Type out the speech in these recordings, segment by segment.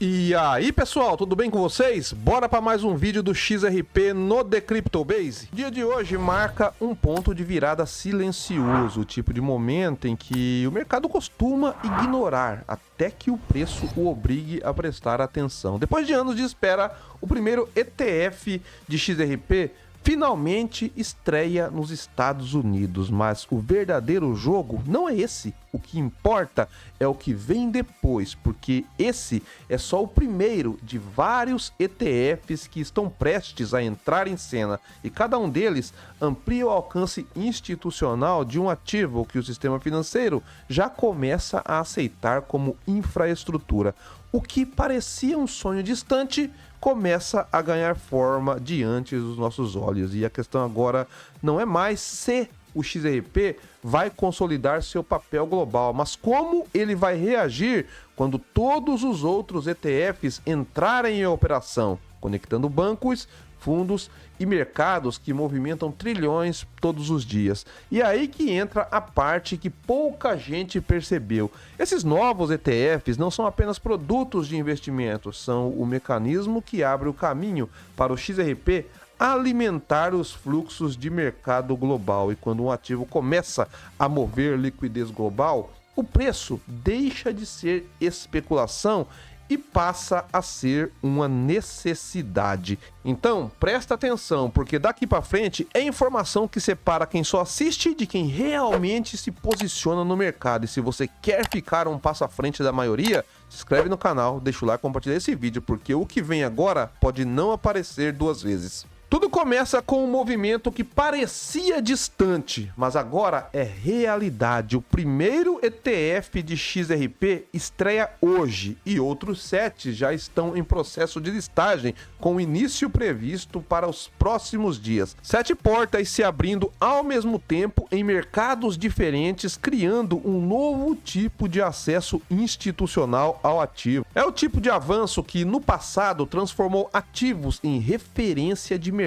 E aí pessoal, tudo bem com vocês? Bora para mais um vídeo do XRP no The Crypto Base. O dia de hoje marca um ponto de virada silencioso, o tipo de momento em que o mercado costuma ignorar até que o preço o obrigue a prestar atenção. Depois de anos de espera, o primeiro ETF de XRP finalmente estreia nos Estados Unidos, mas o verdadeiro jogo não é esse. O que importa é o que vem depois, porque esse é só o primeiro de vários ETFs que estão prestes a entrar em cena, e cada um deles amplia o alcance institucional de um ativo que o sistema financeiro já começa a aceitar como infraestrutura. O que parecia um sonho distante começa a ganhar forma diante dos nossos olhos. E a questão agora não é mais se o XRP vai consolidar seu papel global, mas como ele vai reagir quando todos os outros ETFs entrarem em operação, conectando bancos, fundos e mercados que movimentam trilhões todos os dias. E aí que entra a parte que pouca gente percebeu. Esses novos ETFs não são apenas produtos de investimento, são o mecanismo que abre o caminho para o XRP alimentar os fluxos de mercado global. E quando um ativo começa a mover liquidez global, o preço deixa de ser especulação e passa a ser uma necessidade. Então, presta atenção, porque daqui para frente é informação que separa quem só assiste de quem realmente se posiciona no mercado. E se você quer ficar um passo à frente da maioria, se inscreve no canal, deixa o like e compartilha esse vídeo, porque o que vem agora pode não aparecer duas vezes. Tudo começa com um movimento que parecia distante, mas agora é realidade. O primeiro ETF de XRP estreia hoje e outros 7 já estão em processo de listagem, com início previsto para os próximos dias. 7 portas se abrindo ao mesmo tempo em mercados diferentes, criando um novo tipo de acesso institucional ao ativo. É o tipo de avanço que no passado transformou ativos em referência de mercado.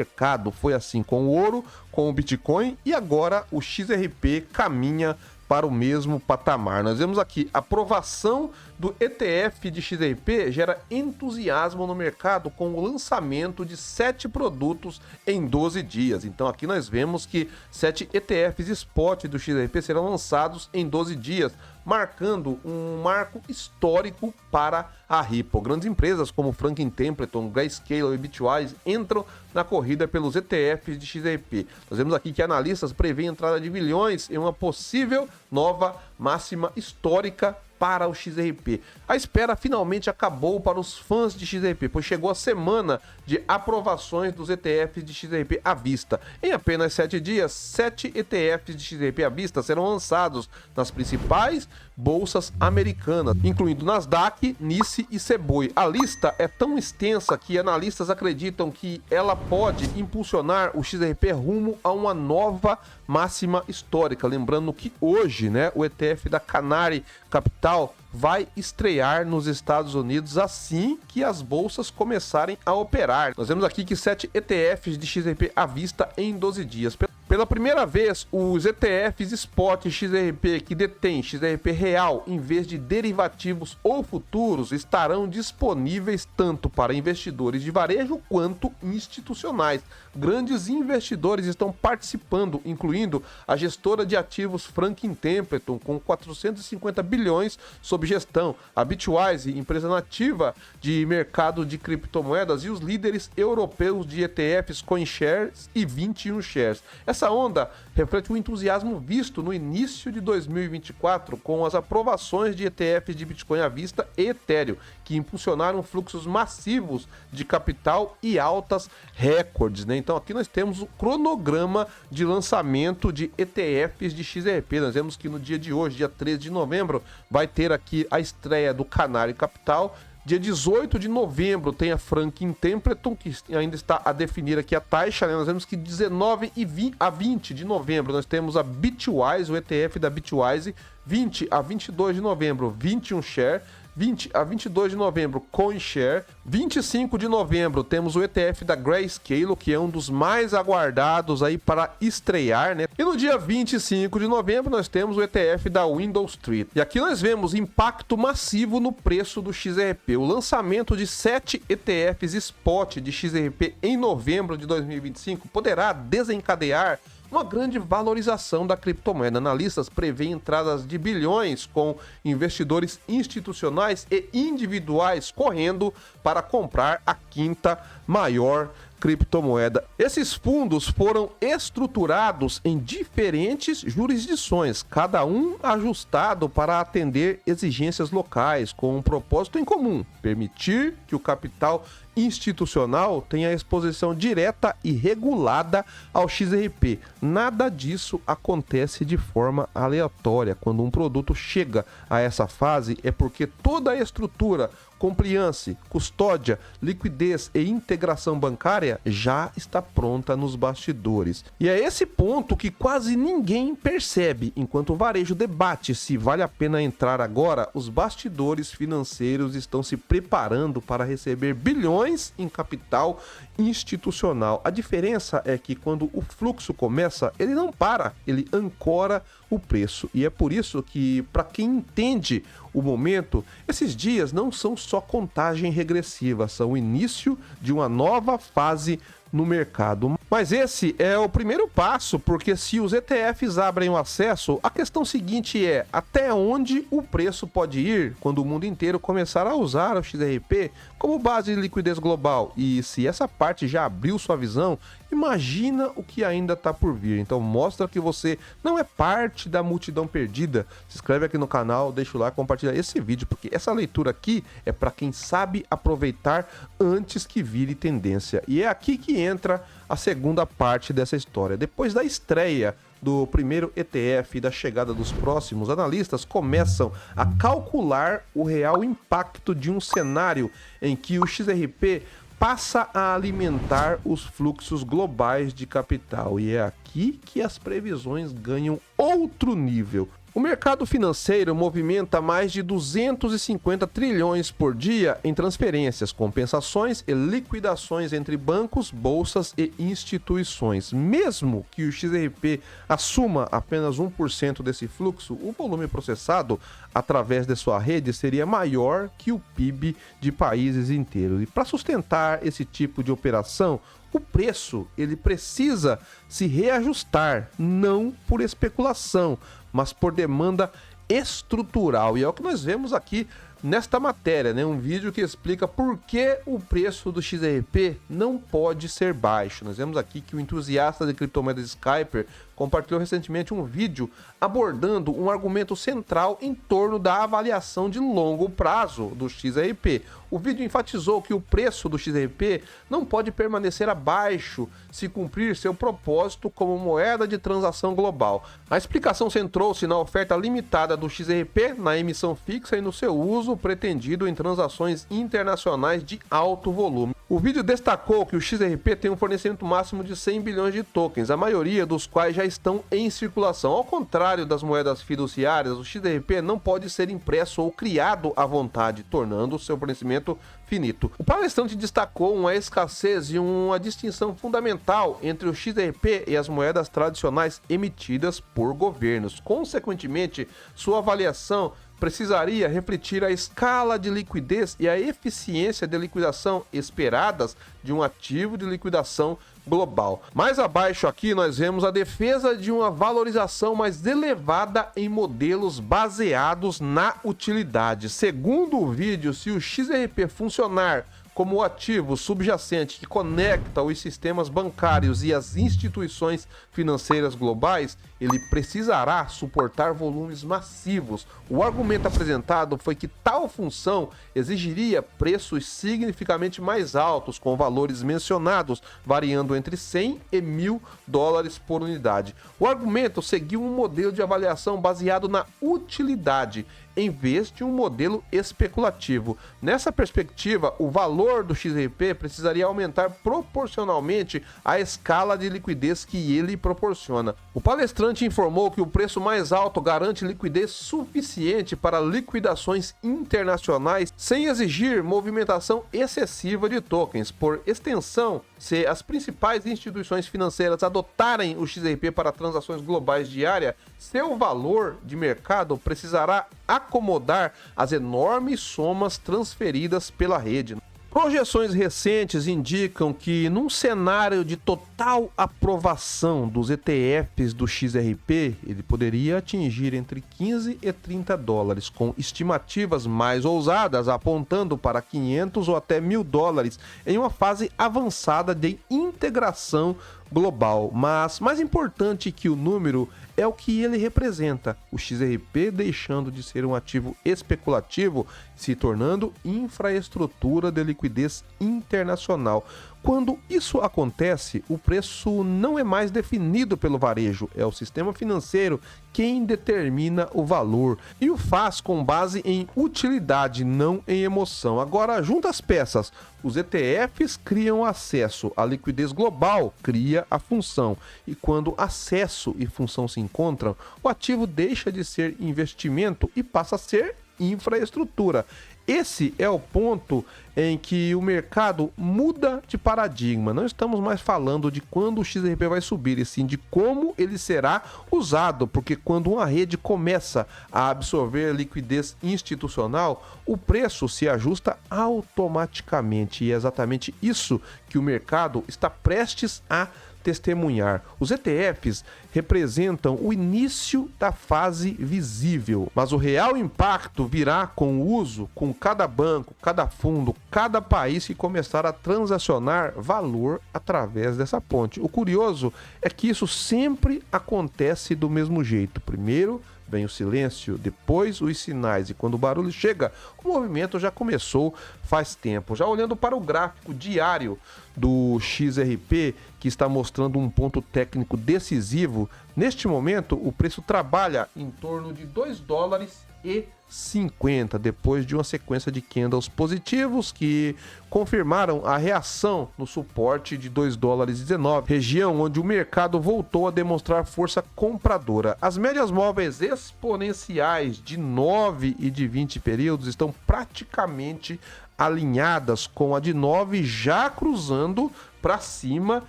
Foi assim com o ouro, com o Bitcoin, e agora o XRP caminha para o mesmo patamar. Nós vemos aqui a aprovação do ETF de XRP gera entusiasmo no mercado com o lançamento de 7 produtos em 12 dias. Então aqui nós vemos que 7 ETFs spot do XRP serão lançados em 12 dias, marcando um marco histórico para a Ripple. Grandes empresas como Franklin Templeton, Grayscale e Bitwise entram na corrida pelos ETFs de XRP. Nós vemos aqui que analistas prevêem a entrada de bilhões em uma possível nova máxima histórica para o XRP. A espera finalmente acabou para os fãs de XRP, pois chegou a semana de aprovações dos ETFs de XRP à vista. Em apenas 7 dias, 7 ETFs de XRP à vista serão lançados nas principais bolsas americanas, incluindo Nasdaq, Nice e Cboe. A lista é tão extensa que analistas acreditam que ela pode impulsionar o XRP rumo a uma nova máxima histórica. Lembrando que hoje, o ETF da Canary Capital vai estrear nos Estados Unidos assim que as bolsas começarem a operar. Nós vemos aqui que 7 ETFs de XRP à vista em 12 dias. Pela primeira vez, os ETFs Spot XRP que detêm XRP real em vez de derivativos ou futuros estarão disponíveis tanto para investidores de varejo quanto institucionais. Grandes investidores estão participando, incluindo a gestora de ativos Franklin Templeton, com 450 bilhões sob gestão, a Bitwise, empresa nativa de mercado de criptomoedas, e os líderes europeus de ETFs CoinShares e 21 Shares. Essa onda reflete o entusiasmo visto no início de 2024 com as aprovações de ETFs de Bitcoin à vista e Ethereum, que impulsionaram fluxos massivos de capital e altas recordes, Então aqui nós temos o cronograma de lançamento de ETFs de XRP. Nós vemos que no dia de hoje, dia 13 de novembro, vai ter aqui a estreia do Canary Capital. Dia 18 de novembro tem a Franklin Templeton, que ainda está a definir aqui a taxa, Nós vemos que 19 a 20 de novembro nós temos a Bitwise, o ETF da Bitwise. 20 a 22 de novembro, 21 Share. 20 a 22 de novembro, CoinShare. 25 de novembro temos o ETF da Grayscale, que é um dos mais aguardados aí para estrear, né? E no dia 25 de novembro nós temos o ETF da Window Street. E aqui nós vemos impacto massivo no preço do XRP. O lançamento de 7 ETFs spot de XRP em novembro de 2025 poderá desencadear uma grande valorização da criptomoeda. Analistas prevêem entradas de bilhões, com investidores institucionais e individuais correndo para comprar a quinta maior criptomoeda. Esses fundos foram estruturados em diferentes jurisdições, cada um ajustado para atender exigências locais, com um propósito em comum: permitir que o capital institucional tenha exposição direta e regulada ao XRP. Nada disso acontece de forma aleatória. Quando um produto chega a essa fase, é porque toda a estrutura, compliance, custódia, liquidez e integração bancária já está pronta nos bastidores. E é esse ponto que quase ninguém percebe. Enquanto o varejo debate se vale a pena entrar agora, os bastidores financeiros estão se preparando para receber bilhões em capital institucional. A diferença é que quando o fluxo começa, ele não para, ele ancora o preço. E é por isso que, para quem entende o momento, esses dias não são só contagem regressiva, são o início de uma nova fase no mercado. Mas esse é o primeiro passo, porque se os ETFs abrem o acesso, a questão seguinte é: até onde o preço pode ir quando o mundo inteiro começar a usar o XRP como base de liquidez global? E se essa parte já abriu sua visão, imagina o que ainda está por vir. Então mostra que você não é parte da multidão perdida. Se inscreve aqui no canal, deixa o like, compartilha esse vídeo, porque essa leitura aqui é para quem sabe aproveitar antes que vire tendência. E é aqui que entra a segunda parte dessa história. Depois da estreia do primeiro ETF e da chegada dos próximos, analistas começam a calcular o real impacto de um cenário em que o XRP passa a alimentar os fluxos globais de capital. E é aqui que as previsões ganham outro nível. O mercado financeiro movimenta mais de 250 trilhões por dia em transferências, compensações e liquidações entre bancos, bolsas e instituições. Mesmo que o XRP assuma apenas 1% desse fluxo, o volume processado através de sua rede seria maior que o PIB de países inteiros. E para sustentar esse tipo de operação, o preço ele precisa se reajustar, não por especulação, mas por demanda estrutural. E é o que nós vemos aqui nesta matéria, né? Um vídeo que explica por que o preço do XRP não pode ser baixo. Nós vemos aqui que o entusiasta de criptomoedas Skyper compartilhou recentemente um vídeo abordando um argumento central em torno da avaliação de longo prazo do XRP. O vídeo enfatizou que o preço do XRP não pode permanecer abaixo se cumprir seu propósito como moeda de transação global. A explicação centrou-se na oferta limitada do XRP, na emissão fixa e no seu uso pretendido em transações internacionais de alto volume. O vídeo destacou que o XRP tem um fornecimento máximo de 100 bilhões de tokens, a maioria dos quais já estão em circulação. Ao contrário das moedas fiduciárias, o XRP não pode ser impresso ou criado à vontade, tornando seu fornecimento finito. O palestrante destacou uma escassez e uma distinção fundamental entre o XRP e as moedas tradicionais emitidas por governos. Consequentemente, sua avaliação precisaria refletir a escala de liquidez e a eficiência de liquidação esperadas de um ativo de liquidação global. Mais abaixo aqui nós vemos a defesa de uma valorização mais elevada em modelos baseados na utilidade. Segundo o vídeo, se o XRP funcionar como o ativo subjacente que conecta os sistemas bancários e as instituições financeiras globais, ele precisará suportar volumes massivos. O argumento apresentado foi que tal função exigiria preços significativamente mais altos, com valores mencionados variando entre 100 e 1.000 dólares por unidade. O argumento seguiu um modelo de avaliação baseado na utilidade. em vez de um modelo especulativo. Nessa perspectiva, o valor do XRP precisaria aumentar proporcionalmente à escala de liquidez que ele proporciona. O palestrante informou que o preço mais alto garante liquidez suficiente para liquidações internacionais sem exigir movimentação excessiva de tokens. Por extensão, se as principais instituições financeiras adotarem o XRP para transações globais diárias, seu valor de mercado precisará acomodar as enormes somas transferidas pela rede. Projeções recentes indicam que, num cenário de total aprovação dos ETFs do XRP, ele poderia atingir entre 15 e 30 dólares, com estimativas mais ousadas apontando para 500 ou até 1.000 dólares em uma fase avançada de integração global. Mas mais importante que o número é o que ele representa, o XRP deixando de ser um ativo especulativo, se tornando infraestrutura de liquidez internacional. Quando isso acontece, o preço não é mais definido pelo varejo, é o sistema financeiro quem determina o valor e o faz com base em utilidade, não em emoção. Agora, junta as peças, os ETFs criam acesso, a liquidez global cria a função, e quando acesso e função se encontram, o ativo deixa de ser investimento e passa a ser infraestrutura. Esse é o ponto em que o mercado muda de paradigma. Não estamos mais falando de quando o XRP vai subir, e sim de como ele será usado, porque quando uma rede começa a absorver liquidez institucional, o preço se ajusta automaticamente, e é exatamente isso que o mercado está prestes a testemunhar. Os ETFs representam o início da fase visível, mas o real impacto virá com o uso, com cada banco, cada fundo, cada país que começar a transacionar valor através dessa ponte. O curioso é que isso sempre acontece do mesmo jeito. Primeiro vem o silêncio, depois os sinais, e quando o barulho chega, o movimento já começou faz tempo. Já olhando para o gráfico diário do XRP, que está mostrando um ponto técnico decisivo, neste momento o preço trabalha em torno de 2 dólares e 50, depois de uma sequência de candles positivos que confirmaram a reação no suporte de 2 dólares e 19, região onde o mercado voltou a demonstrar força compradora. As médias móveis exponenciais de 9 e de 20 períodos estão praticamente alinhadas com a de 9, já cruzando para cima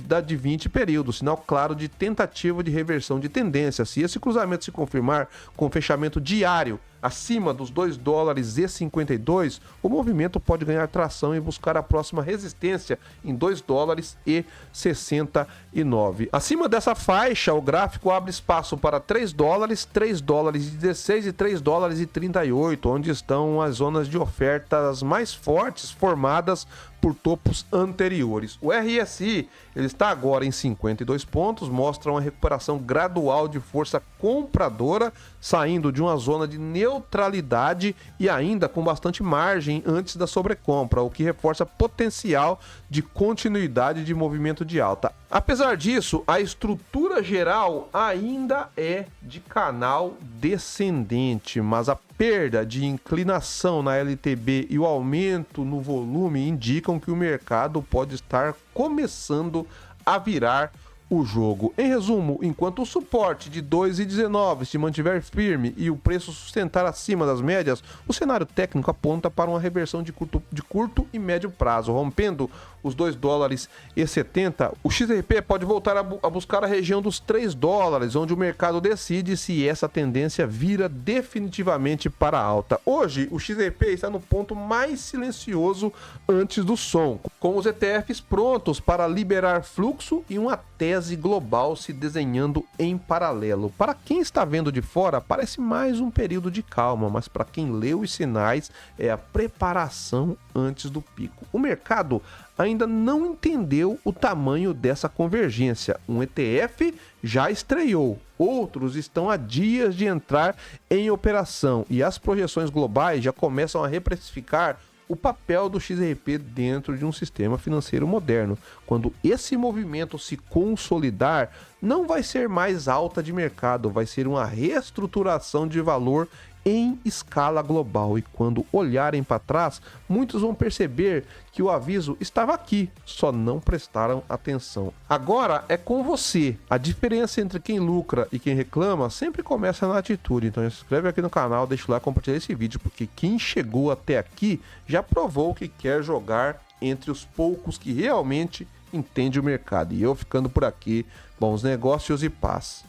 da de 20 períodos, sinal claro de tentativa de reversão de tendência. Se esse cruzamento se confirmar com fechamento diário acima dos 2 dólares e 52, o movimento pode ganhar tração e buscar a próxima resistência em 2 dólares e 69. Acima dessa faixa, o gráfico abre espaço para 3 dólares, 3 dólares e 16 e 3 dólares e 38, onde estão as zonas de ofertas mais fortes formadas por topos anteriores. O RSI ele está agora em 52 pontos, mostra uma recuperação gradual de força compradora, saindo de uma zona de neutralidade e ainda com bastante margem antes da sobrecompra, o que reforça potencial de continuidade de movimento de alta. Apesar disso, a estrutura geral ainda é de canal descendente, mas a perda de inclinação na LTB e o aumento no volume indicam que o mercado pode estar começando a virar o jogo. Em resumo, enquanto o suporte de 2,19 se mantiver firme e o preço sustentar acima das médias, o cenário técnico aponta para uma reversão de curto e médio prazo. Rompendo os 2 dólares e 70, o XRP pode voltar a buscar a região dos 3 dólares, onde o mercado decide se essa tendência vira definitivamente para alta. Hoje, o XRP está no ponto mais silencioso antes do som, com os ETFs prontos para liberar fluxo e uma tese global se desenhando em paralelo. Para quem está vendo de fora, parece mais um período de calma, mas para quem lê os sinais, é a preparação antes do pico. O mercado ainda não entendeu o tamanho dessa convergência. Um ETF já estreou, outros estão a dias de entrar em operação e as projeções globais já começam a reprecificar o papel do XRP dentro de um sistema financeiro moderno. Quando esse movimento se consolidar, não vai ser mais alta de mercado, vai ser uma reestruturação de valor em escala global, e quando olharem para trás, muitos vão perceber que o aviso estava aqui, só não prestaram atenção. Agora é com você. A diferença entre quem lucra e quem reclama sempre começa na atitude. Então se inscreve aqui no canal, deixa o like, compartilha esse vídeo, porque quem chegou até aqui já provou que quer jogar entre os poucos que realmente entende o mercado. E eu ficando por aqui, bons negócios e paz.